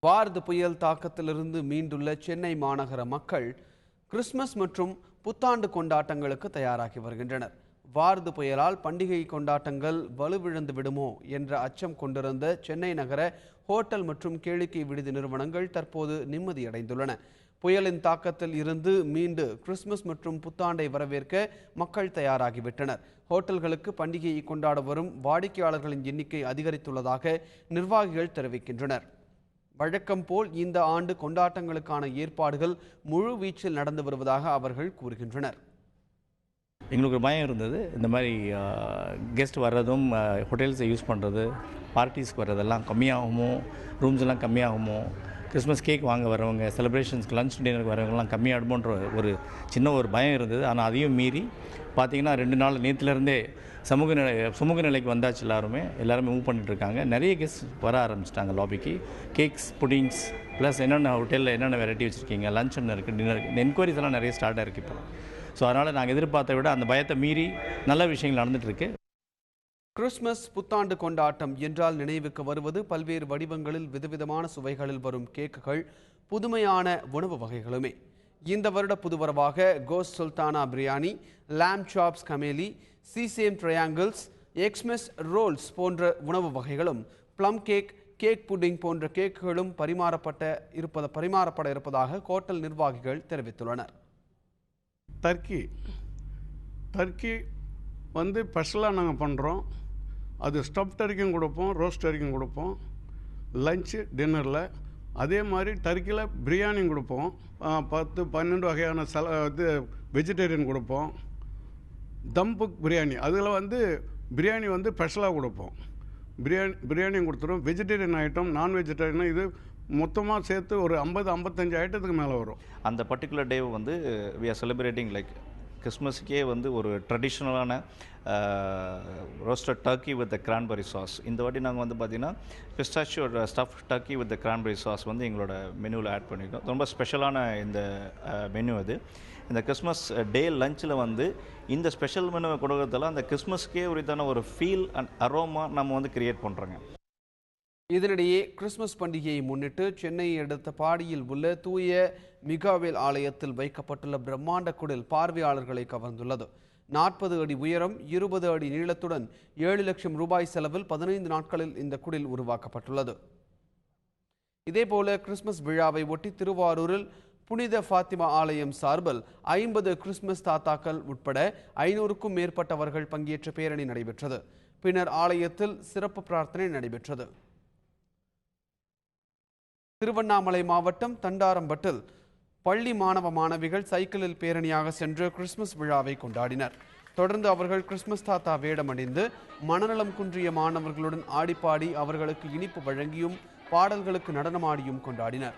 வார்து புயல் தாக்கத்திலிருந்து மீண்டுள்ள சென்னை மாநகர மக்கள் கிறிஸ்துமஸ் மற்றும் புத்தாண்டு கொண்டாட்டங்களுக்கு தயாராகி வருகின்றனர். வார்து புயலால் பண்டிகை கொண்டாட்டங்கள் வலுவிழந்து விடுமோ என்ற அச்சம் கொண்டிருந்த சென்னை நகர ஹோட்டல் மற்றும் கேளிக்கை விடுதி நிறுவனங்கள் தற்போது நிம்மதியடைந்துள்ளன. புயலின் தாக்கத்தில் இருந்து மீண்டு கிறிஸ்துமஸ் மற்றும் புத்தாண்டை வரவேற்க மக்கள் தயாராகிவிட்டனர். ஹோட்டல்களுக்கு பண்டிகையை கொண்டாட வரும் வாடிக்கையாளர்களின் எண்ணிக்கை அதிகரித்துள்ளதாக நிர்வாகிகள் தெரிவிக்கின்றனர். வழக்கம் போல் இந்த ஆண்டு கொண்டாட்டங்களுக்கான ஏற்பாடுகள் முழு வீச்சில் நடந்து வருவதாக அவர்கள் கூறுகின்றனர். எங்களுக்கு ஒரு பயம் இருந்தது. இந்த மாதிரி கெஸ்ட் வர்றதும் ஹோட்டல்ஸை யூஸ் பண்ணுறது, பார்ட்டிஸ்க்கு வர்றதெல்லாம் கம்மியாகுமோ, ரூம்ஸ் எல்லாம் கம்மியாகுமோ, கிறிஸ்மஸ் கேக் வாங்க வரவங்க, செலிப்ரேஷன்ஸ்க்கு லஞ்ச் டின்னருக்கு வரவங்கலாம் கம்மியாகிடுமோன்ற ஒரு சின்ன ஒரு பயம் இருந்தது. ஆனால் அதையும் மீறி பார்த்திங்கன்னா 2 நாள் நேற்றுலேருந்தே சுமூக நிலைக்கு வந்தாச்சு. எல்லாருமே மூவ் பண்ணிட்டுருக்காங்க. நிறைய கெஸ்ட் வர ஆரம்பிச்சிட்டாங்க லாபிக்கு. கேக்ஸ், புட்டிங்ஸ் ப்ளஸ் என்னென்ன ஹோட்டலில் என்னென்ன வெரைட்டி வச்சுருக்கீங்க, லஞ்ச் என்ன இருக்குது, டின்னர் இருக்குது, இந்த என்கொயரிஸ் எல்லாம் நிறைய ஸ்டார்ட் ஆகிருக்கு இப்போ. ஸோ அதனால் நாங்கள் எதிர்பார்த்த விட அந்த பயத்தை மீறி நல்ல விஷயங்கள் நடந்துகிட்ருக்கு. கிறிஸ்துமஸ் புத்தாண்டு கொண்டாட்டம் என்றால் நினைவுக்கு வருவது பல்வேறு வடிவங்களில் விதவிதமான சுவைகளில் வரும் கேக்குகள், புதுமையான உணவு வகைகளுமே. இந்த வருட புதுவரவாக கோஸ்ட் சுல்தானா பிரியாணி, லேம் சாப்ஸ் கமேலி, சீசேம் ட்ரையாங்கிள்ஸ், எக்ஸ்மெஸ் ரோல்ஸ் போன்ற உணவு வகைகளும், ப்ளம் கேக், கேக் புட்டிங் போன்ற கேக்குகளும் பரிமாறப்பட இருப்பதாக ஹோட்டல் நிர்வாகிகள் தெரிவித்துள்ளனர். டர்க்கி வந்து ஸ்பெஷலாக நாங்கள் பண்ணுறோம். அது ஸ்டஃப் டர்க்கியும் கொடுப்போம், ரோஸ்ட் டர்க்கியும் கொடுப்போம் லஞ்சு டின்னரில். அதே மாதிரி டர்க்கியில் பிரியாணியும் கொடுப்போம். 10-12 வகையான இது வெஜிடேரியன் கொடுப்போம். தம்பு பிரியாணி, அதில் வந்து பிரியாணி வந்து ஸ்பெஷலாக கொடுப்போம். பிரியாணியும் கொடுத்துருவோம். வெஜிடேரியன் ஐட்டம், நான் வெஜிடேரியன், இது மொத்தமாக சேர்த்து ஒரு 50-55 ஐட்டத்துக்கு மேலே வரும். அந்த பர்டிகுலர் டே வந்து வி ஆர் செலிப்ரேட்டிங் லைக் கிறிஸ்மஸுக்கே வந்து ஒரு ட்ரெடிஷ்னலான roasted turkey with cranberry sauce. இந்த வாட்டி நாங்கள் வந்து பார்த்திங்கன்னா pistachio stuff turkey with cranberry sauce வந்து எங்களோட மெனுவில் ஆட் பண்ணியிருக்கோம். ரொம்ப ஸ்பெஷலான இந்த மெனு அது. இந்த கிறிஸ்மஸ் டே லஞ்சில் வந்து இந்த ஸ்பெஷல் மெனுவை கொடுக்கறதால அந்த கிறிஸ்மஸ்க்கே உரித்தான ஒரு ஃபீல் அண்ட் அரோமா நம்ம வந்து கிரியேட் பண்ணுறோங்க. இதனிடையே கிறிஸ்துமஸ் பண்டிகையை முன்னிட்டு சென்னையை அடுத்த பாடியில் உள்ள தூய மிகாவேல் ஆலயத்தில் வைக்கப்பட்டுள்ள பிரம்மாண்ட குடில் பார்வையாளர்களை கவர்ந்துள்ளது. 40 அடி உயரம், 20 அடி நீளத்துடன் 7 லட்சம் ரூபாய் செலவில் 15 நாட்களில் இந்த குடில் உருவாக்கப்பட்டுள்ளது. இதேபோல கிறிஸ்துமஸ் விழாவை ஒட்டி திருவாரூரில் புனித ஃபாத்திமா ஆலயம் சார்பில் 50 கிறிஸ்துமஸ் தாத்தாக்கள் உட்பட 500க்கும் மேற்பட்டவர்கள் பங்கேற்ற பேரணி நடைபெற்றது. பின்னர் ஆலயத்தில் சிறப்பு பிரார்த்தனை நடைபெற்றது. திருவண்ணாமலை மாவட்டம் தண்டாரம்பட்டில் பள்ளி மாணவ மாணவிகள் சைக்கிளில் பேரணியாக சென்று கிறிஸ்துமஸ் விழாவை கொண்டாடினர். தொடர்ந்து அவர்கள் கிறிஸ்துமஸ் தாத்தா வேடமணிந்து மனநலம் குன்றிய மாணவர்களுடன் ஆடிப்பாடி அவர்களுக்கு இனிப்பு வழங்கியும் பாடல்களுக்கு நடனமாடியும் கொண்டாடினர்.